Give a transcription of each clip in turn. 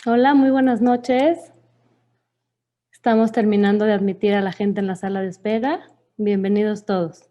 Hola, muy buenas noches. Estamos terminando de admitir a la gente en la sala de espera. Bienvenidos todos.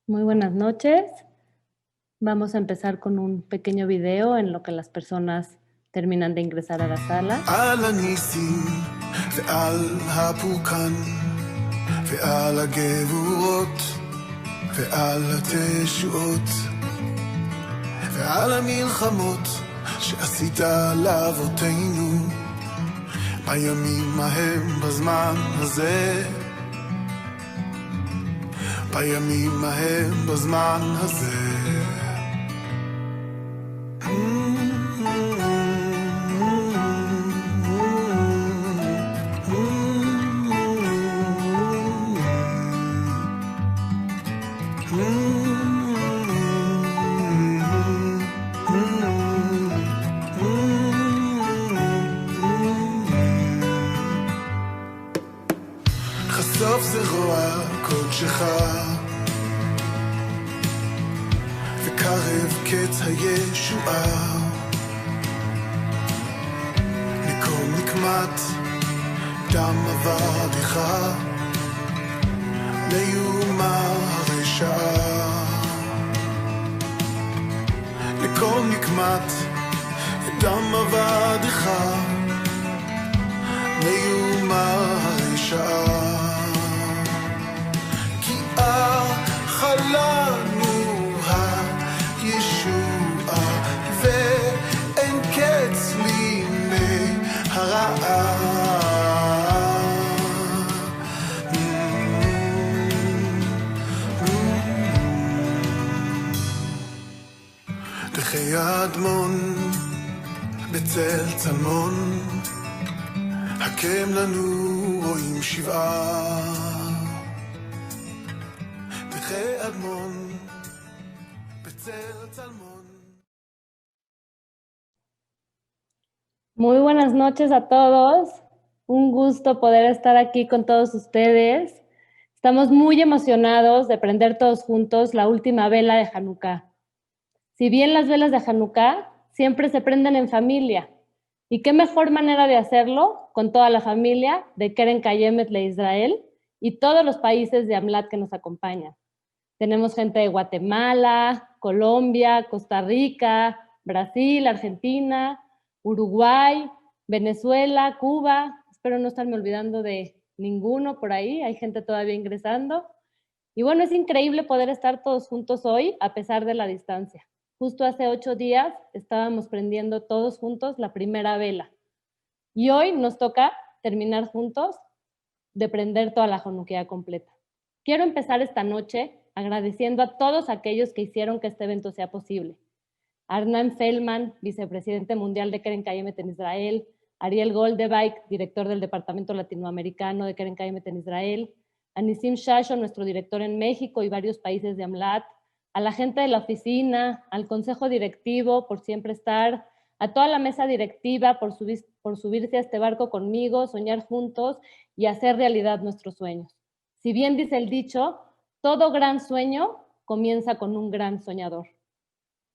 Muy buenas noches. Vamos a empezar con un pequeño video en lo que las personas terminan de ingresar a la sala. על הניסים ועל הפורקן ועל הגבורות ועל התשועות ועל המלחמות שעשית לאבותינו בימים ההם בזמן הזה, בימים ההם בזמן הזה. חשוף זרוע קודשך וקרב קץ הישועה, נקום נקמת דם עבדך ליומה הרשעה, נקום נקמת דם עבדך ליומה הרשעה. חלנו הישועה ואין קץ לימי הרעה. דחי האדמון בצל צלמון, הקם לנו רואים שבעה. Muy buenas noches a todos. Un gusto poder estar aquí con todos ustedes. Estamos muy emocionados de prender todos juntos la última vela de Hanukkah. Si bien las velas de Hanukkah siempre se prenden en familia, ¿y qué mejor manera de hacerlo con toda la familia de Keren Kayemet de Israel y todos los países de AMLAT que nos acompañan? Tenemos gente de Guatemala, Colombia, Costa Rica, Brasil, Argentina, Uruguay, Venezuela, Cuba. Espero no estarme olvidando de ninguno por ahí. Hay gente todavía ingresando. Y bueno, es increíble poder estar todos juntos hoy a pesar de la distancia. Justo hace 8 días estábamos prendiendo todos juntos la primera vela. Y hoy nos toca terminar juntos de prender toda la Hanukkah completa. Quiero empezar esta noche agradeciendo a todos aquellos que hicieron que este evento sea posible. Arnan Feldman, vicepresidente mundial de Keren Kayemet en Israel, Ariel Goldebike, director del Departamento Latinoamericano de Keren Kayemet en Israel, Anisim Shasho, nuestro director en México y varios países de AMLAT, a la gente de la oficina, al consejo directivo por siempre estar, a toda la mesa directiva por subirse a este barco conmigo, soñar juntos y hacer realidad nuestros sueños. Si bien dice el dicho, todo gran sueño comienza con un gran soñador.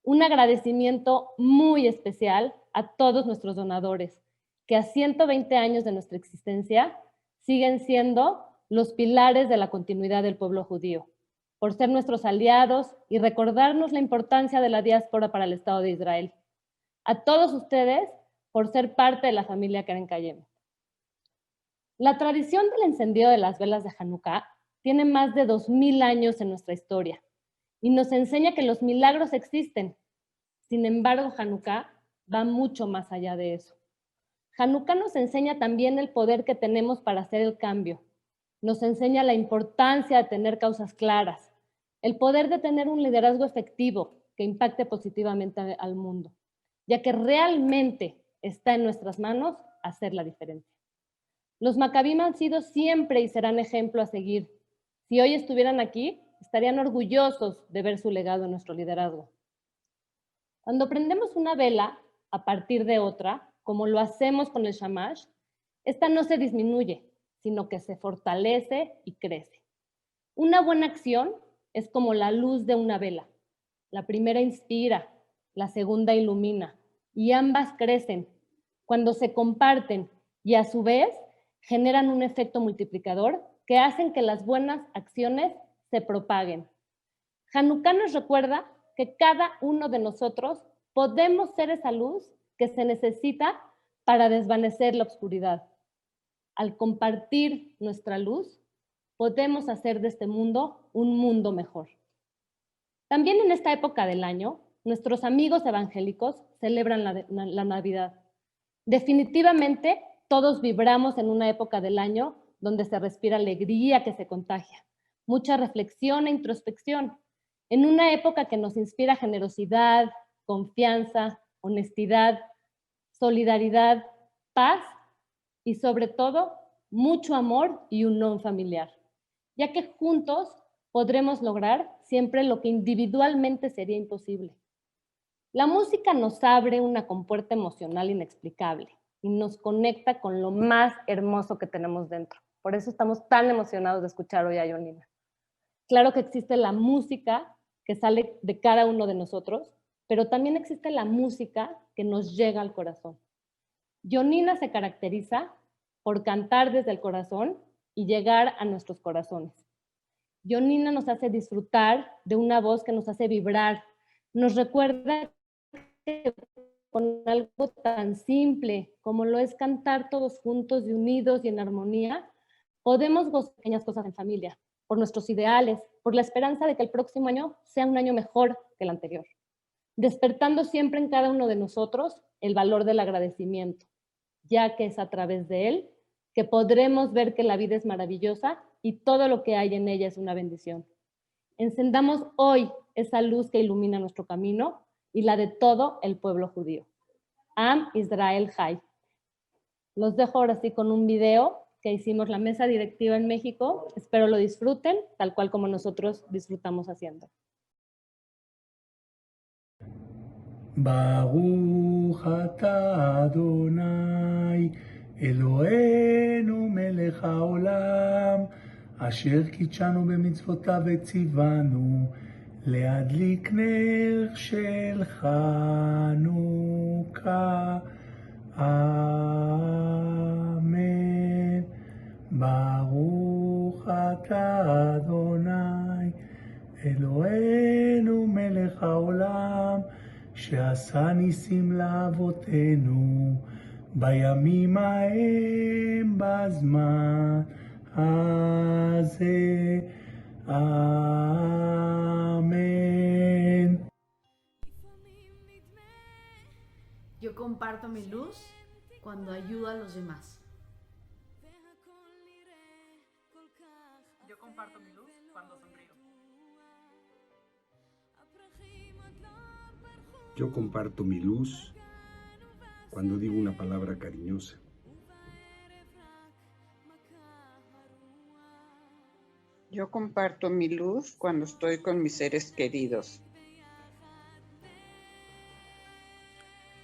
Un agradecimiento muy especial a todos nuestros donadores, que a 120 años de nuestra existencia siguen siendo los pilares de la continuidad del pueblo judío, por ser nuestros aliados y recordarnos la importancia de la diáspora para el Estado de Israel. A todos ustedes por ser parte de la familia Keren Kayemet. La tradición del encendido de las velas de Hanukkah tiene más de 2000 años en nuestra historia y nos enseña que los milagros existen. Sin embargo, Hanukkah va mucho más allá de eso. Hanukkah nos enseña también el poder que tenemos para hacer el cambio. Nos enseña la importancia de tener causas claras, el poder de tener un liderazgo efectivo que impacte positivamente al mundo, ya que realmente está en nuestras manos hacer la diferencia. Los Maccabim han sido siempre y serán ejemplo a seguir. Si hoy estuvieran aquí, estarían orgullosos de ver su legado en nuestro liderazgo. Cuando prendemos una vela a partir de otra, como lo hacemos con el shamash, esta no se disminuye, sino que se fortalece y crece. Una buena acción es como la luz de una vela. La primera inspira, la segunda ilumina, y ambas crecen. Cuando se comparten y a su vez generan un efecto multiplicador que hacen que las buenas acciones se propaguen. Hanukkah nos recuerda que cada uno de nosotros podemos ser esa luz que se necesita para desvanecer la oscuridad. Al compartir nuestra luz, podemos hacer de este mundo un mundo mejor. También en esta época del año, nuestros amigos evangélicos celebran la Navidad. Definitivamente, todos vibramos en una época del año donde se respira alegría que se contagia, mucha reflexión e introspección, en una época que nos inspira generosidad, confianza, honestidad, solidaridad, paz y sobre todo mucho amor y unión familiar, ya que juntos podremos lograr siempre lo que individualmente sería imposible. La música nos abre una compuerta emocional inexplicable y nos conecta con lo más hermoso que tenemos dentro. Por eso estamos tan emocionados de escuchar hoy a Yonina. Claro que existe la música que sale de cada uno de nosotros, pero también existe la música que nos llega al corazón. Yonina se caracteriza por cantar desde el corazón y llegar a nuestros corazones. Yonina nos hace disfrutar de una voz que nos hace vibrar, nos recuerda que con algo tan simple como lo es cantar todos juntos y unidos y en armonía, podemos gozar pequeñas cosas en familia, por nuestros ideales, por la esperanza de que el próximo año sea un año mejor que el anterior, despertando siempre en cada uno de nosotros el valor del agradecimiento, ya que es a través de él que podremos ver que la vida es maravillosa y todo lo que hay en ella es una bendición. Encendamos hoy esa luz que ilumina nuestro camino y la de todo el pueblo judío. Am Israel Chai. Los dejo ahora sí con un video que hicimos la mesa directiva en México. Espero lo disfruten, tal cual como nosotros disfrutamos haciendo. Baruch ata Adonai Eloheinu melech haolam asher קידשנו במצוותיו וציוונו להדליק נר של חנוכה. אמן. ברוך אתה אדוני אלוהינו מלך העולם שעשה ניסים לאבותינו בימים ההם בזמן הזה. Amén. Yo comparto mi luz cuando ayudo a los demás. Yo comparto mi luz cuando sonrío. Yo comparto mi luz cuando digo una palabra cariñosa. Yo comparto mi luz cuando estoy con mis seres queridos.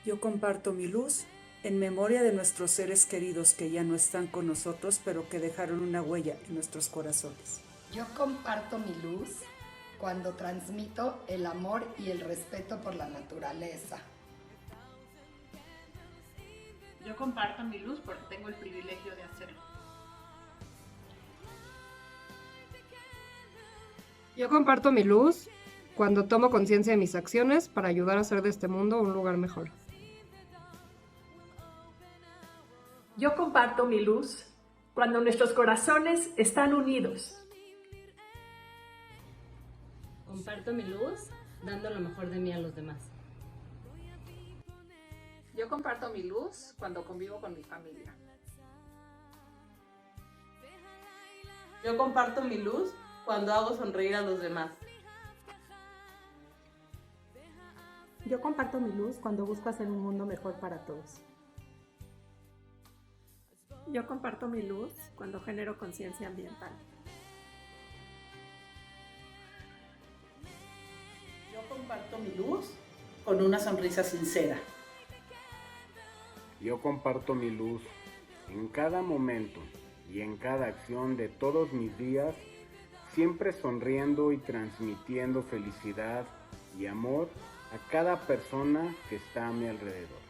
Yo comparto mi luz en memoria de nuestros seres queridos que ya no están con nosotros, pero que dejaron una huella en nuestros corazones. Yo comparto mi luz cuando transmito el amor y el respeto por la naturaleza. Yo comparto mi luz porque tengo el privilegio de hacerlo. Yo comparto mi luz cuando tomo conciencia de mis acciones para ayudar a hacer de este mundo un lugar mejor. Yo comparto mi luz cuando nuestros corazones están unidos. Comparto mi luz dando lo mejor de mí a los demás. Yo comparto mi luz cuando convivo con mi familia. Yo comparto mi luz cuando hago sonreír a los demás. Yo comparto mi luz cuando busco hacer un mundo mejor para todos. Yo comparto mi luz cuando genero conciencia ambiental. Yo comparto mi luz con una sonrisa sincera. Yo comparto mi luz en cada momento y en cada acción de todos mis días, siempre sonriendo y transmitiendo felicidad y amor a cada persona que está a mi alrededor.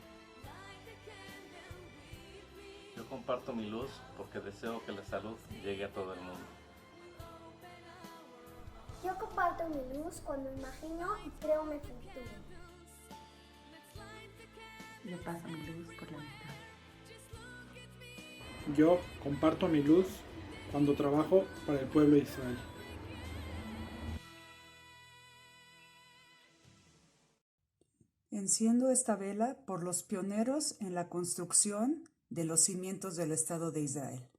Yo comparto mi luz porque deseo que la salud llegue a todo el mundo. Yo comparto mi luz cuando imagino y creo mi futuro. Yo paso mi luz por la mitad. Yo comparto mi luz cuando trabajo para el pueblo de Israel. Enciendo esta vela por los pioneros en la construcción de los cimientos del Estado de Israel.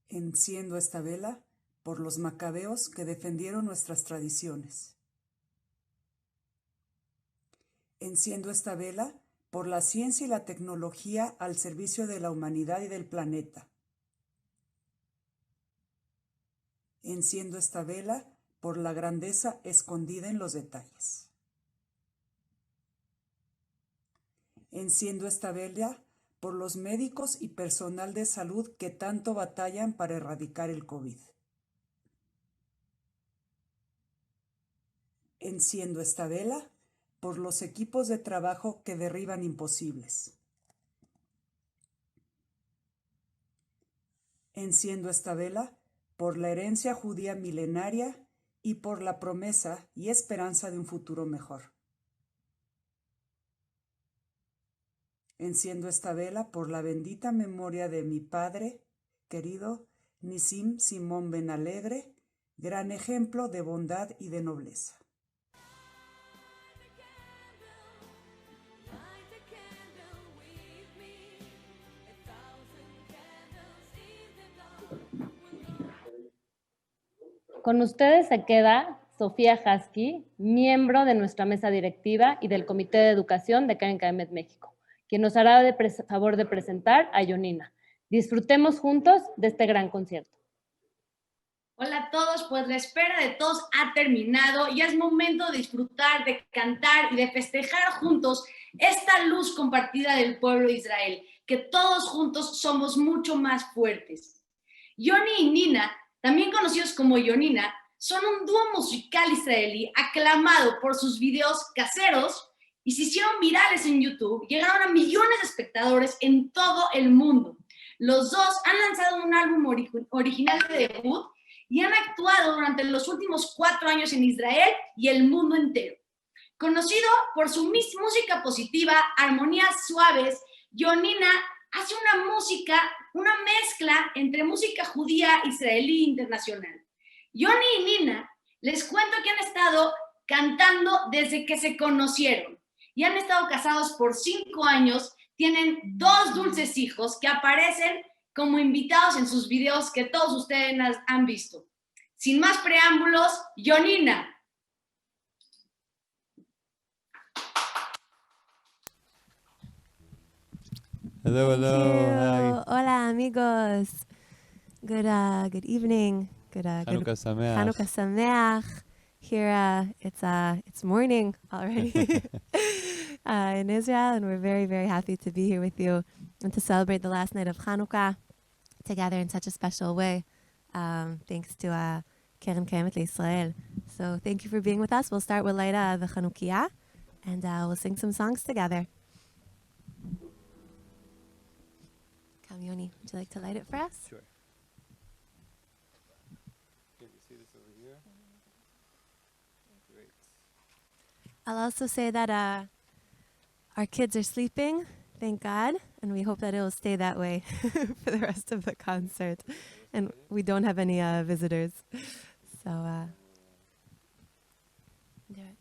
Enciendo esta vela por los macabeos que defendieron nuestras tradiciones. Enciendo esta vela por la ciencia y la tecnología al servicio de la humanidad y del planeta. Enciendo esta vela por la grandeza escondida en los detalles. Enciendo esta vela por los médicos y personal de salud que tanto batallan para erradicar el COVID. Enciendo esta vela por los equipos de trabajo que derriban imposibles. Enciendo esta vela por la herencia judía milenaria y por la promesa y esperanza de un futuro mejor. Enciendo esta vela por la bendita memoria de mi padre, querido Nisim Simón Ben Alegre, gran ejemplo de bondad y de nobleza. Con ustedes se queda Sofía Husky, miembro de nuestra mesa directiva y del Comité de Educación de KKL México, quien nos hará favor de presentar a Yonina. Disfrutemos juntos de este gran concierto. Hola a todos, pues la espera de todos ha terminado. Ya es momento de disfrutar, de cantar y de festejar juntos esta luz compartida del pueblo de Israel, que todos juntos somos mucho más fuertes. Yoni y Nina, también conocidos como Yonina, son un dúo musical israelí aclamado por sus videos caseros y se hicieron virales en YouTube, llegaron a millones de espectadores en todo el mundo. Los dos han lanzado un álbum original de debut y han actuado durante los últimos 4 años en Israel y el mundo entero. Conocido por su música positiva, armonías suaves, Yonina hace una mezcla entre música judía, israelí e internacional. Yoni y Nina, les cuento que han estado cantando desde que se conocieron y han estado casados por 5 años, tienen 2 dulces hijos que aparecen como invitados en sus videos que todos ustedes han visto. Sin más preámbulos, Yonina. Hello, hello. Hi. Hola, amigos. Good evening. Hanukkah Sameach. Hanukkah Sameach. Here, it's morning already in Israel, and we're very, very happy to be here with you and to celebrate the last night of Hanukkah together in such a special way, thanks to Keren Kayemet Israel. So thank you for being with us. We'll start with Laila the Chanukiah, and we'll sing some songs together. Come, Yoni, would you like to light it for us? Sure. Can you see this over here? Great. I'll also say that our kids are sleeping, thank God, and we hope that it will stay that way for the rest of the concert. And we don't have any visitors. So, do it.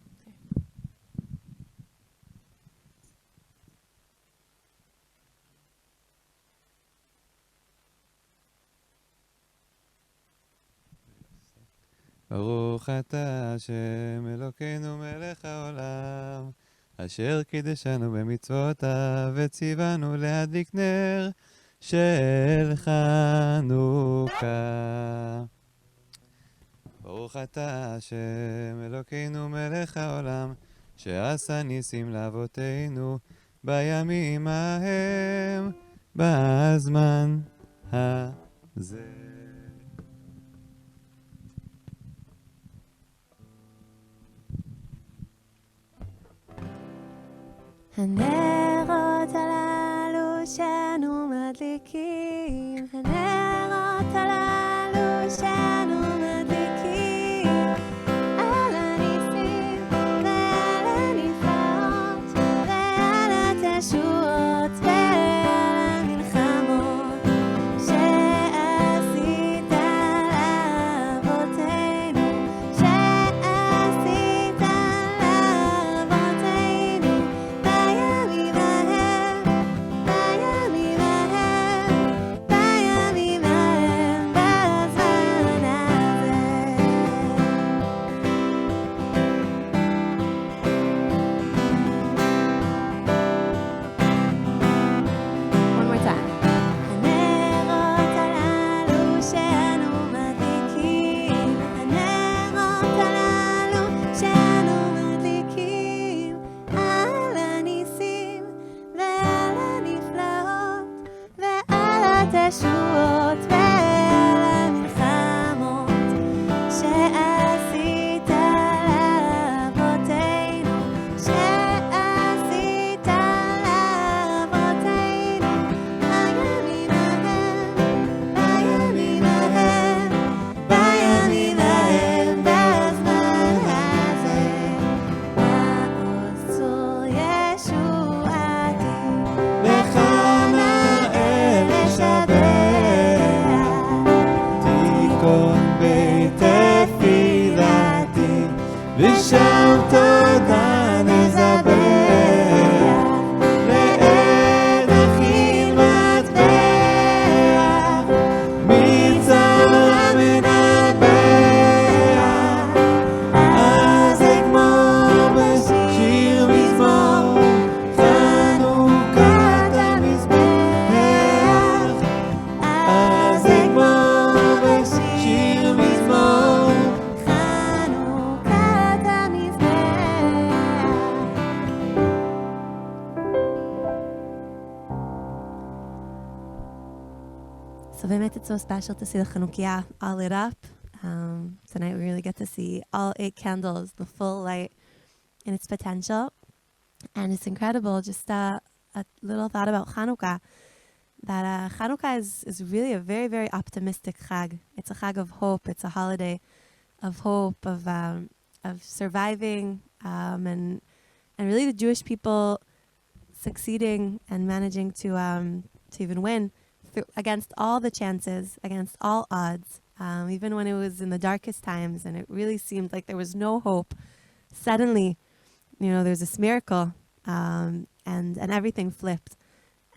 ברוך אתה השם אלוקינו מלך העולם, אשר קידשנו במצוותיו וציוונו להדליק נר של חנוכה. ברוך אתה השם אלוקינו מלך העולם, שעשה ניסים לאבותינו בימים ההם בזמן הזה. הנרות הללו שאנו מדליקים, הנרות הללו שאנו מדליקים, על הניסים ועל הנפלאות ועל התשועות ועל המלחמות שעשית לאבותינו, שעשית לאבותינו בימים ההם, בימים ההם, בימים ההם בזמן הזה. One more time. הנרות הללו שאנו מדליקים, הנרות הללו שאנו מדליקים, על הניסים ועל הנפלאות ועל התשועות ועל המלחמות שעשית לאבותינו, שעשית לאבותינו בימים ההם, בימים ההם, בימים ההם בזמן הזה. לעצור ישועתי לך נאה לשבח, תיכון בית תפילתי ושם תודה נזבח, לעד אחים מטבח, מצרה מנבח, אז אגמור בשיר מזמור חנוכת המזבח, אז אגמור בשיר מזמור חנוכת המזבח. So באמת it's so special to see the Chanukiah all lit up. Tonight we really get to see all 8 candles, the full light in its potential. And it's incredible, just a little thought about Chanukah, that Chanukah is really a very, very optimistic Chag. It's a Chag of hope. It's a holiday of hope, of surviving, and really the Jewish people succeeding and managing to even win against all the chances, against all odds, even when it was in the darkest times and it really seemed like there was no hope. Suddenly, there's this miracle, and everything flipped.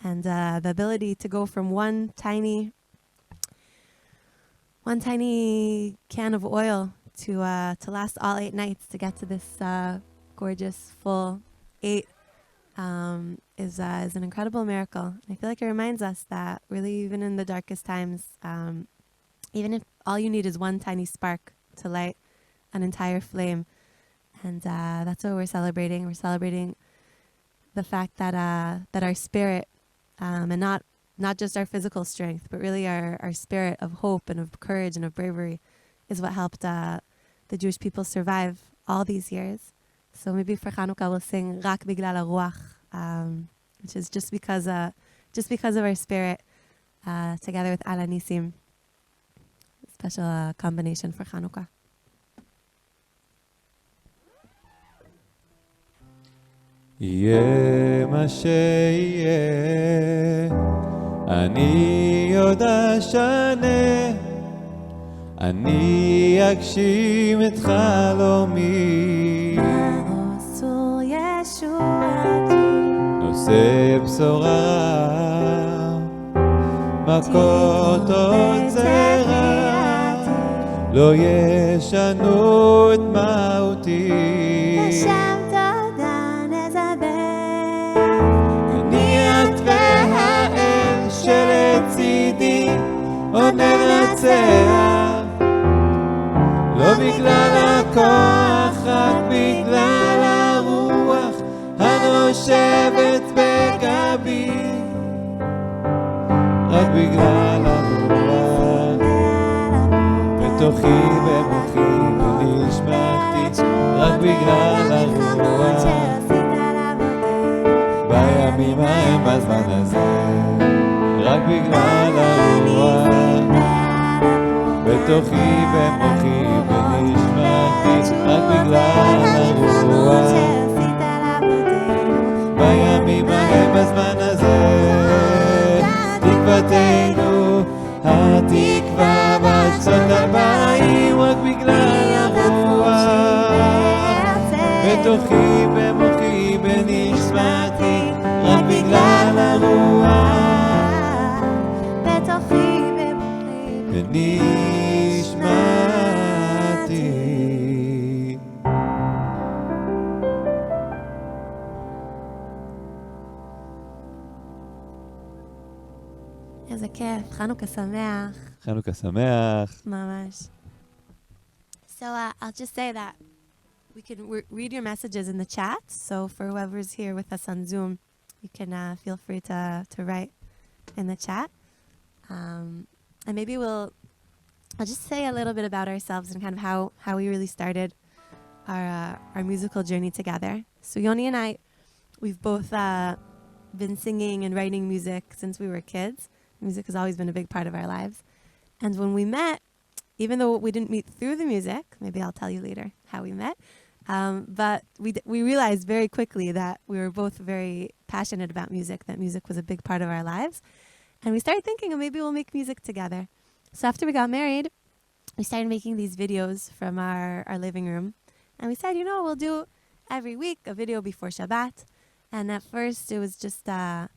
And the ability to go from one tiny can of oil to last all 8 nights, to get to this gorgeous full 8 is an incredible miracle. I feel like it reminds us that really, even in the darkest times, even if all you need is one tiny spark to light an entire flame, and that's what we're celebrating. We're celebrating the fact that our spirit, and not just our physical strength, but really our spirit of hope and of courage and of bravery, is what helped the Jewish people survive all these years. So maybe for Chanukah we'll sing Rak Biglal HaRuach, which is just because of our spirit, together with Al Nisim. Special combination for Chanukah. יהיה מה שיהיה, אני עוד אשנה, אני אגשים את חלומי, עשו ישועתי, נושא בשורה, מכות עוד זרע, לא ישנו את מהותי. לשם תודה נדבר. אני את והאל שלצידי עוד ננצח, לא בגלל הכוח, רק בגלל הרוח הנושבת בגבי, רק בגלל הרוח בתוכי במוחי ונשמתי, רק בגלל הרוח בימים ההם בזמן הזה, רק בגלל הרוח בתוכי במוחי ונשמתי, רק בגלל הרוח בימים ההם בזמן הזה, תקוותנו התקווה בארצות הבאים, רק בגלל הרוח בתוכי במוחי ונשמתי, רק בגלל הרוח בתוכי במוחי ונשמתי. איזה כיף, חנוכה שמח. חנוכה שמח. ממש. So I'll just say that we can read your messages in the chat. So for whoever's here with us on Zoom, you can feel free to write in the chat. And maybe I'll just say a little bit about ourselves and kind of how we really started our musical journey together. So Yoni and I, we've both been singing and writing music since we were kids. Music has always been a big part of our lives. And when we met, even though we didn't meet through the music, maybe I'll tell you later how we met, but we realized very quickly that we were both very passionate about music, that music was a big part of our lives. And we started thinking, oh, maybe we'll make music together. So after we got married, we started making these videos from our living room. And we said, we'll do every week a video before Shabbat. And at first it was just our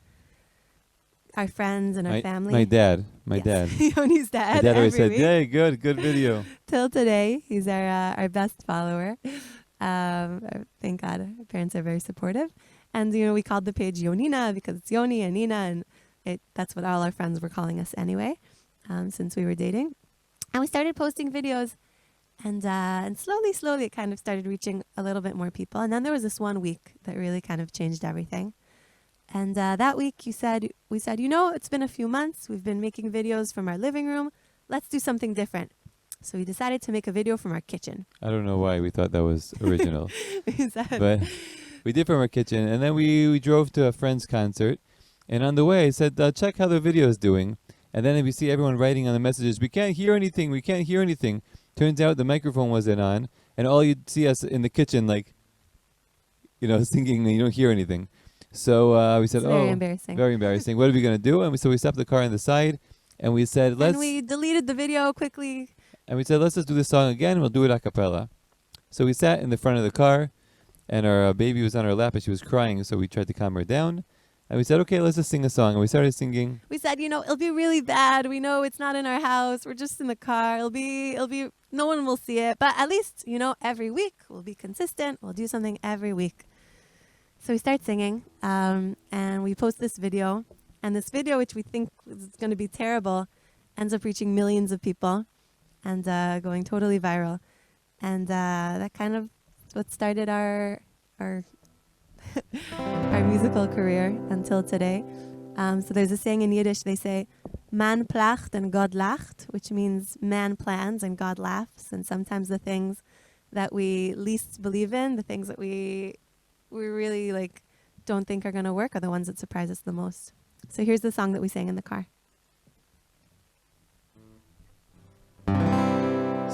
friends and our family. My dad. Yoni's dad. My dad always said, week. "Hey, good video." Till today, he's our best follower. Thank God, our parents are very supportive. And we called the page Yonina because it's Yoni and Nina, and that's what all our friends were calling us anyway, since we were dating. And we started posting videos, and slowly it kind of started reaching a little bit more people. And then there was this one week that really kind of changed everything. And that week we said, it's been a few months. We've been making videos from our living room. Let's do something different. So we decided to make a video from our kitchen. I don't know why we thought that was original. But we did from our kitchen. And then we drove to a friend's concert. And on the way, I said, check how the video is doing. And then we see everyone writing on the messages, we can't hear anything. Turns out the microphone wasn't on. And all you'd see us in the kitchen, singing, and you don't hear anything. So we said, very embarrassing. Very embarrassing. What are we going to do? And we stopped the car on the side, and we said, And we deleted the video quickly. And we said, let's just do this song again, and we'll do it a cappella. So we sat in the front of the car, and our baby was on our lap, and she was crying, so we tried to calm her down. And we said, okay, let's just sing a song. And we started singing. We said, it'll be really bad. We know it's not in our house. We're just in the car. It'll be, no one will see it. But at least, every week we'll be consistent. We'll do something every week. So we start singing, and we post this video. And this video, which we think is going to be terrible, ends up reaching millions of people and going totally viral. And that kind of what started our our musical career until today. So there's a saying in Yiddish, they say, man placht and God lacht, which means man plans and God laughs. And sometimes the things that we least believe in, the things that we really don't think are going to work are the ones that surprise us the most. So here's the song that we sang in the car.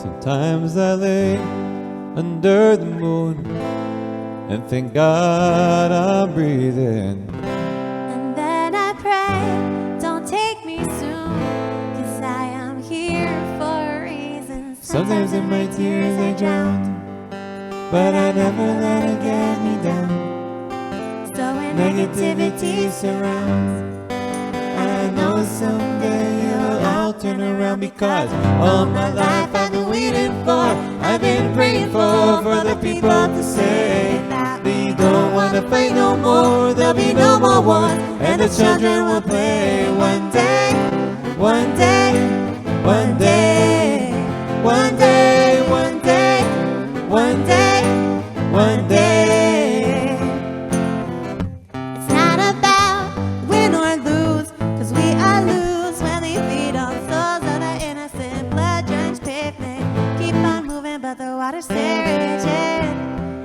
Sometimes I lay under the moon and thank God I'm breathing. And then I pray, don't take me soon, 'cause I am here for a reason. Sometimes in my tears I drown, but I never let it get me down. So when negativity surrounds, I know someday it'll all turn around because all my life I've been waiting for, I've been praying for the people to say that we don't want to fight no more, there'll be no more wars, and the children will play one day, one day, one day, one day, one day, one day, one day. It's not about win or lose, 'cause we all lose when they feed on souls of the innocent, blood-drenched pavement. Keep on moving, but the water's still raging,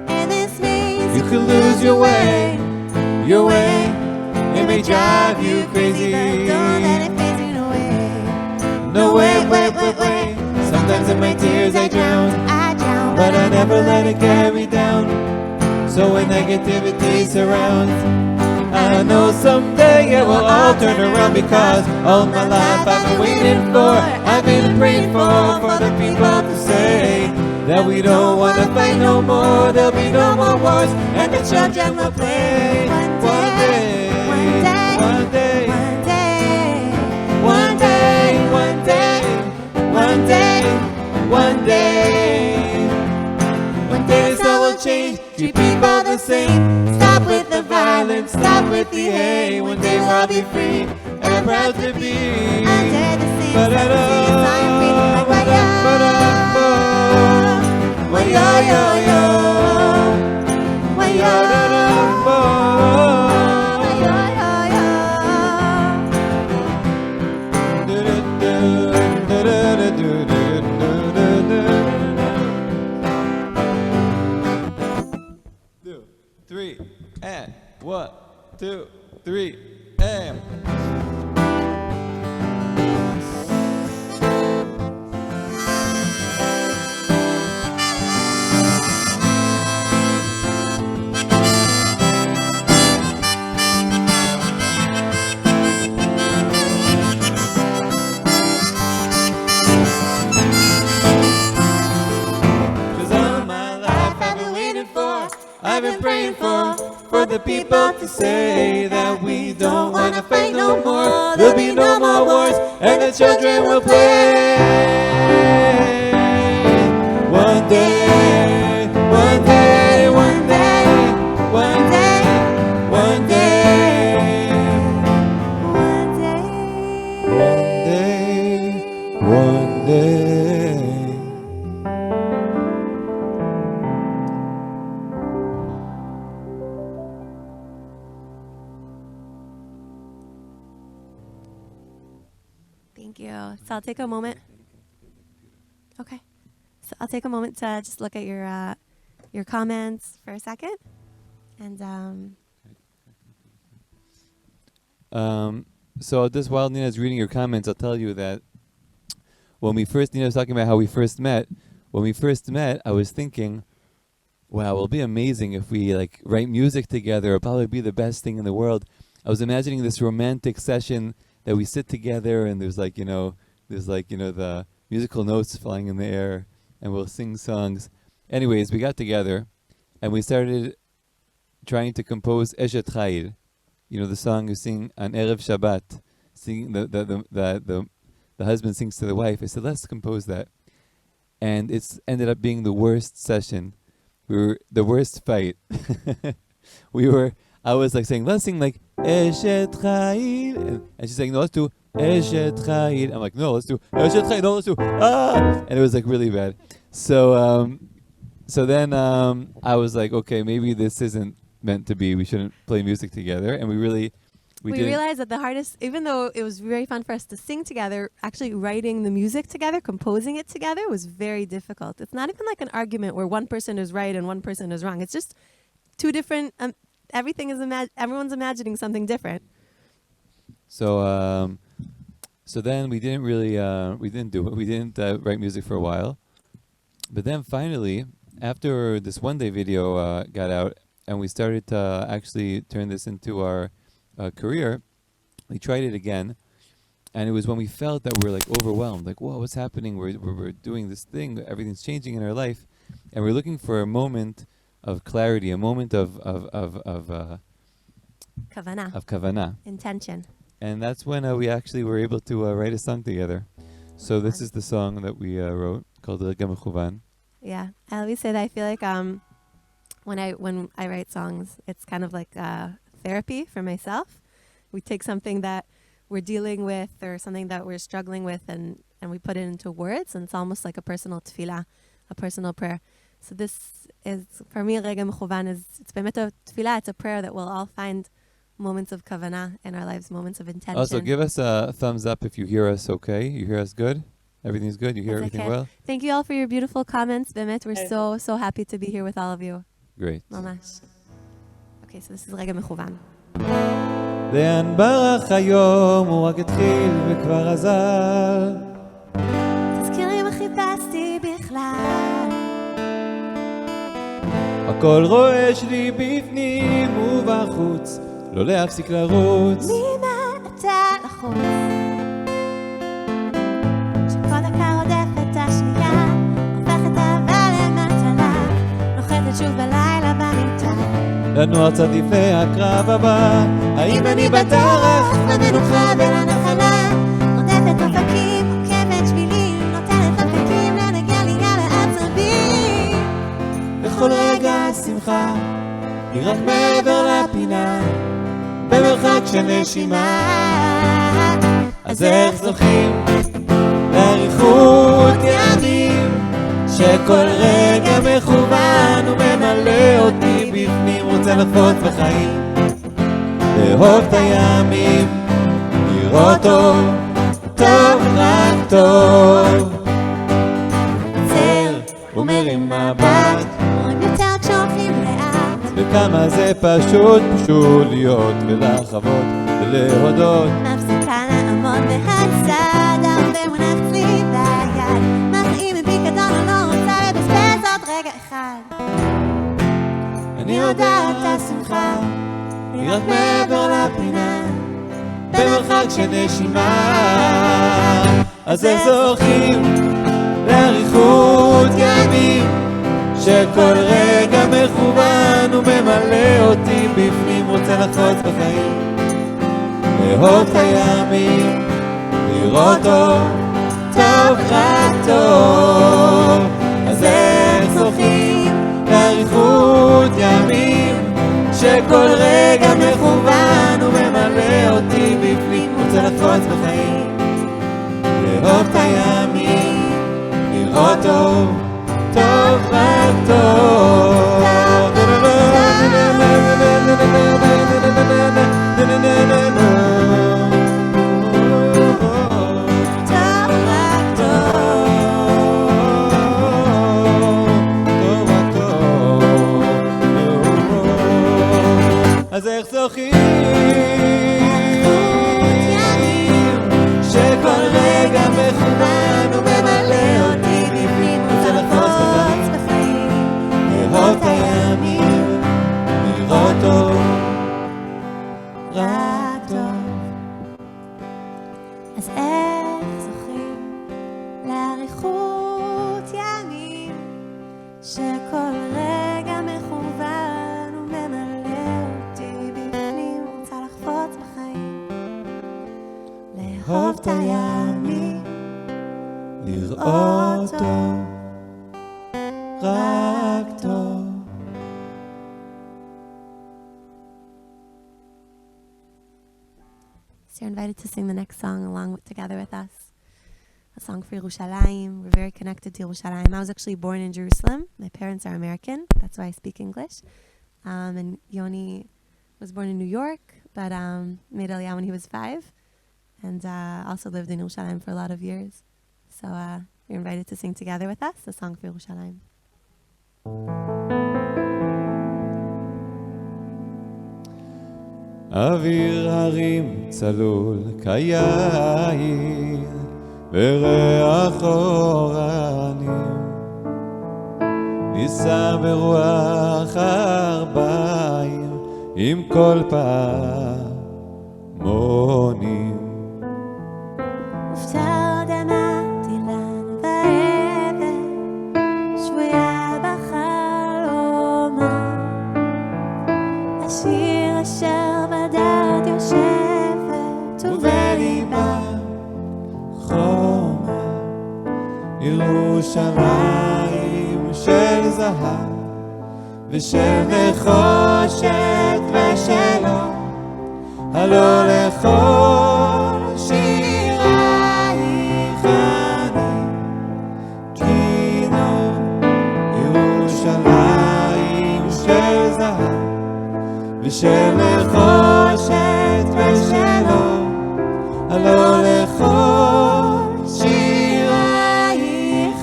and this means You could lose your way, your way. It may drive you crazy, but don't let it phase you away. no way, wait, wait, wait. Sometimes in my tears I drown, but I never let it carry me down. So when negativity surrounds, I know someday it will all turn around because all my life I've been waiting for, I've been praying for the people to say that we don't want to fight no more, there'll be no more wars, and the children will play one day, one day, one day, one day, one day, one day, one day. One day this all will change, treat people the same, stop with the violence, stop with the hate. One day we'll all be free and proud to be under the same Three, and 1, 2, 3, and. I've been praying for the people to say that we don't want to fight no more, there'll be no more wars, and the children will play one day, one day, one day, one day, one day, one day, one day. Thank you. So I'll take a moment. Okay. So I'll take a moment to just look at your comments for a second. And so just while Nina's reading your comments, I'll tell you that when we first, Nina was talking about how we first met. When we first met, I was thinking, wow, it'll be amazing if we like write music together. It'll probably be the best thing in the world. I was imagining this romantic session that we sit together and there's like, the musical notes flying in the air and we'll sing songs. Anyways, we got together and we started trying to compose Eshet Chayil, the song you sing on Erev Shabbat, singing the husband sings to the wife. I said, let's compose that. And it's ended up being the worst session. We were the worst fight. I was like saying, let's sing like Eshet Chayil, and she's saying, no, let's do Eshet Chayil. I'm like, no, let's do Eshet Chayil. No, let's do and it was like really bad. So then I was like, okay, maybe this isn't meant to be. We shouldn't play music together, and we realized that the hardest, even though it was very fun for us to sing together, actually writing the music together, composing it together was very difficult. It's not even like an argument where one person is right and one person is wrong. It's just two different. Everything is everyone's imagining something different. So then we didn't really we didn't do it. We didn't write music for a while, but then finally, after this one day video got out, and we started to actually turn this into our career, we tried it again, and it was when we felt that we're like overwhelmed, like, whoa, what's happening? We're doing this thing, everything's changing in our life, and we're looking for a moment of clarity, a moment of kavanah, of kavanah, intention. And that's when we actually were able to write a song together. So this is the song that we wrote called Rega Mechuvan. Yeah, I always say that I feel like when I write songs, it's kind of like therapy for myself. We take something that we're dealing with or something that we're struggling with and we put it into words, and it's almost like a personal tefillah, a personal prayer. So this is, for me, Rega Mechuvan it's באמת a tefillah, it's a prayer that we'll all find moments of kavanah in our lives, moments of intention. Also, give us a thumbs up if you hear us okay. You hear us good? Everything's good? You hear everything well? Thank you all for your beautiful comments, באמת. We're so happy to be here with all of you. Great. ממש. Okay, so this is רגע מכוון. לאן ברח היום, הוא רק התחיל וכבר עזר. תזכיר לי מה חיפשתי בכלל. הכל רועש לי בפנים ובחוץ, לא להפסיק לרוץ. ממה אתה לחוץ? שכל דקה רודפת השנייה, הופכת אהבה למטלה, נוחתת שוב בלילה במיטה. לנוער קצת לפני הקרב הבא, האם אני בדרך למנוחה ולנחלה, רודפת אופקים, עוקבת שבילים, נותנת לפקים לנגיע לי על העצבים. בכל רגע שמחה, היא רק מעבר לפינה, במרחק של נשימה. אז איך זוכים לאריכות ימים, שכל רגע מכוון וממלא אותי בפנים, רוצה לחפוץ בחיים, לאהוב את הימים, לראות טוב, טוב רק טוב. עוצר ומרים מבט, רואים יותר כשהולכים לאט, וכמה זה פשוט להיות ולחוות ולהודות. מפסיקה לעמוד בהצד, הרבה מונח אצלי ביד, מכאים מפיקדון ולא רוצה לבזבז עוד רגע אחד. אני יודעת השמחה, היא רק מעבר לפינה, במרחק של נשימה. אז איך זוכים לאריכות ימים, שכל רגע מכוון וממלא אותי בפנים, רוצה לחפוץ בחיים, לאהוב את הימים, לראות טוב, טוב רק טוב. אז איך זוכים לאריכות ימים, שכל רגע מכוון וממלא אותי בפנים, רוצה לחפוץ בחיים, לאהוב את הימים, לראות טוב, טוב רק טוב. אז איך זוכים שכל רגע מכוון וממלא אותי בפנים, רוצה לחפוץ בחיים, לאהוב את הימים, לראות טוב, רק טוב. אז איך זוכים לאריכות ימים, שכל רגע מכוון וממלא אותי בפנים, רוצה לחפוץ בחיים, לאהוב את הימים, לראות טוב, רק טוב. So you're invited to sing the next song together with us. A song for Yerushalayim. We're very connected to Yerushalayim. I was actually born in Jerusalem. My parents are American. That's why I speak English. And Yoni was born in New York, but made Aliyah when he was 5. And also lived in Yerushalayim for a lot of years. So you're invited to sing together with us a song for Yerushalayim. אוויר הרים צלול כיין וריח אורנים, נישא ברוח ארבעים עם כל פעמונים. ופתר דמעתי לנו בעבר, שבויה בחלומה, השיר אשר בדד יושבת ובליבה חומר. ירושלים של זהב ושל נחושת ושלום, הלא לכל שירייך אני כינור. ירושלים של זהב ושל נחושת ושלום, הלא לכל שירייך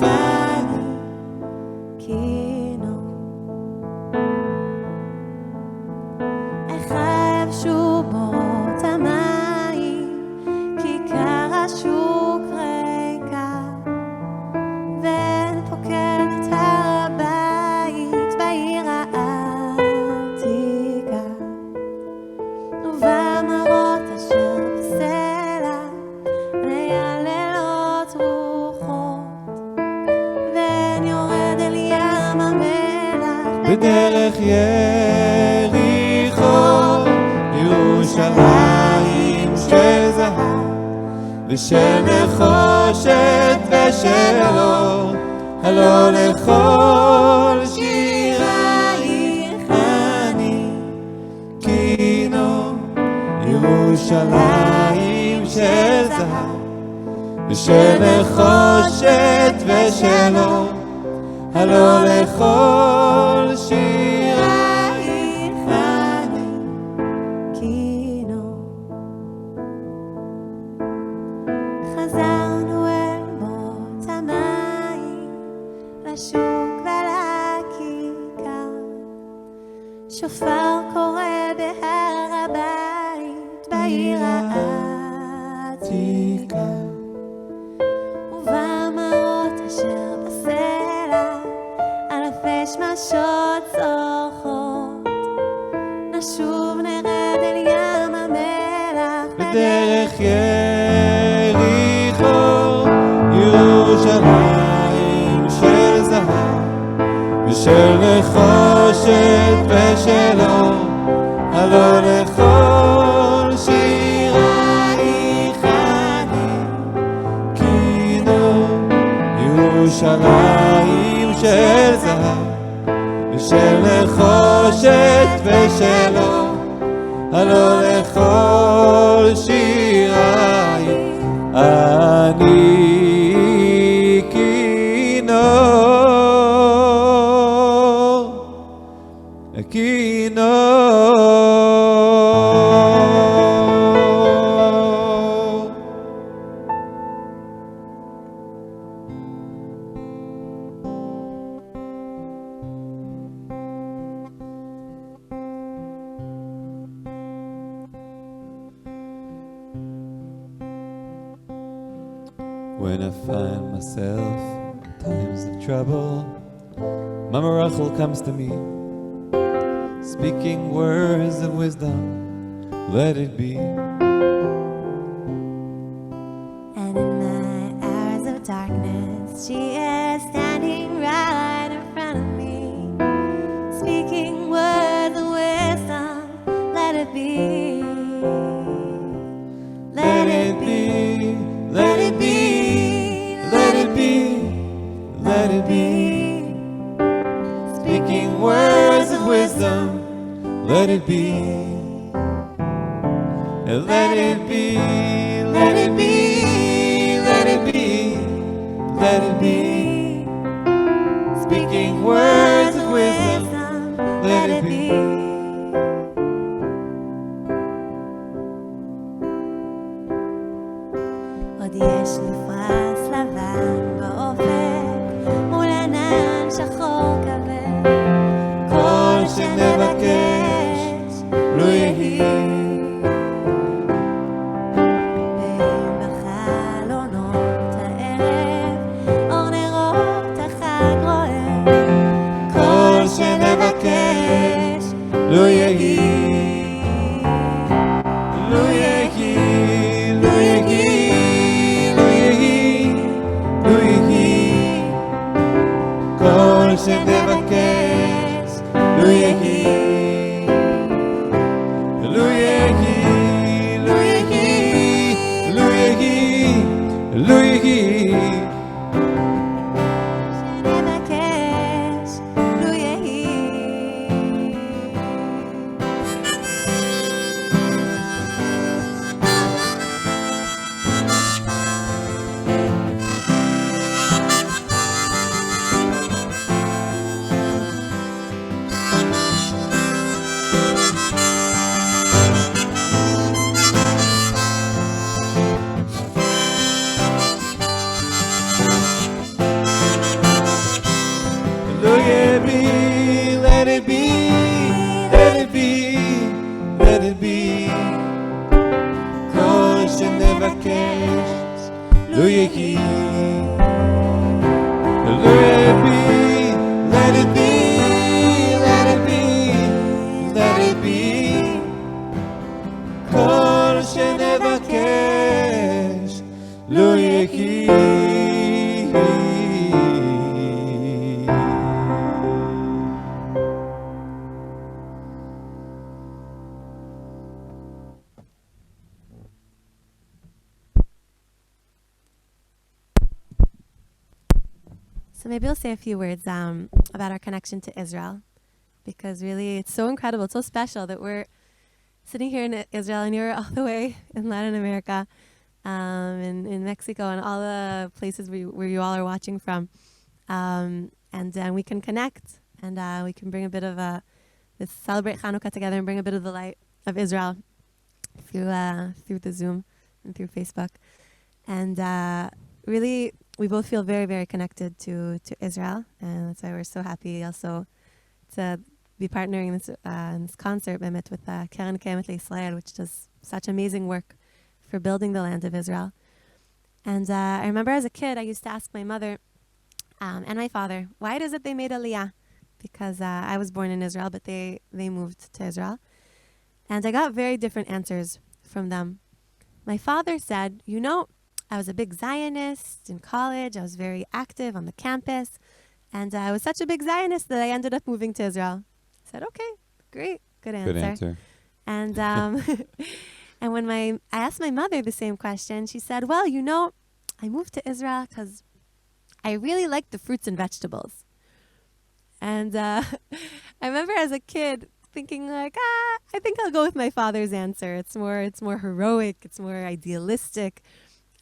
אני כינור. החרב שובות המים, כיכר השוק ריקה, ואין פוקד את הר הבית בעיר העתיקה. ובמראות אשר בסלע, מייללות רוחות, ואין יורד אל ים המלח בדרך יריחו. ירושלים של זהב ושל נחושת ושל אור, הלא לכל שירייך אני כינור. ירושלים של זהב ושל נחושת ושל אור, הלא לכל שירייך אני כינור. חזרנו אל מות המים, לשוק ולכיכר, שופר קורא בהר הבית בעיר העתיקה. ובמראות אשר בסלע, אלפי שמשות צורחות, נשוב נרד אל ים המלח בדרך יריחו. ירושלים של זהב ושל נחושת ושל אור, הלא לכל שירייך אני כינור. ירושלים של זהב ושל נחושת ושל אור, הלא לכל שירייך אני כינור. כינור. When I find myself in times of trouble, Mama Rachel comes to me, speaking words of wisdom, let it be. And in my hours of darkness, she is standing right in front of me, speaking words of wisdom, let it be. Let it be, let it be, let it be, let it be. Speaking words of wisdom, let it be. Let it be, let it be, let it be, let it be. Speaking words of wisdom, let it be. עוד יש מפרש לבן באופק, מול ענן שחור כבד, כל שנבקש לא יהי. ואם בחלונות הערב אור נרות החג רואה, כל שנבקש לא יהי. לא יהי, לא יהי, לא יהי. נבקש, לו יהי. Let it be, let it be, let it be, let it be. כל שנבקש, לו יהי. So maybe we'll say a few words about our connection to Israel, because really it's so incredible, it's so special that we're sitting here in Israel and you're all the way in Latin America, in Mexico, and all the places where you all are watching from. And we can connect, and we can bring a bit of let's celebrate Hanukkah together and bring a bit of the light of Israel through the Zoom and through Facebook. And really, we both feel very, very connected to Israel, and that's why we're so happy also to be partnering in this concert with Keren Kayemet Israel, which does such amazing work for building the land of Israel. And I remember as a kid, I used to ask my mother and my father, why it is that they made Aliyah? Because I was born in Israel, but they moved to Israel. And I got very different answers from them. My father said, I was a big Zionist in college. I was very active on the campus. And I was such a big Zionist that I ended up moving to Israel. I said, okay, great, good answer. Good answer. And and when I asked my mother the same question, she said, well, I moved to Israel because I really like the fruits and vegetables. And I remember as a kid thinking like, I think I'll go with my father's answer. It's more heroic. It's more idealistic.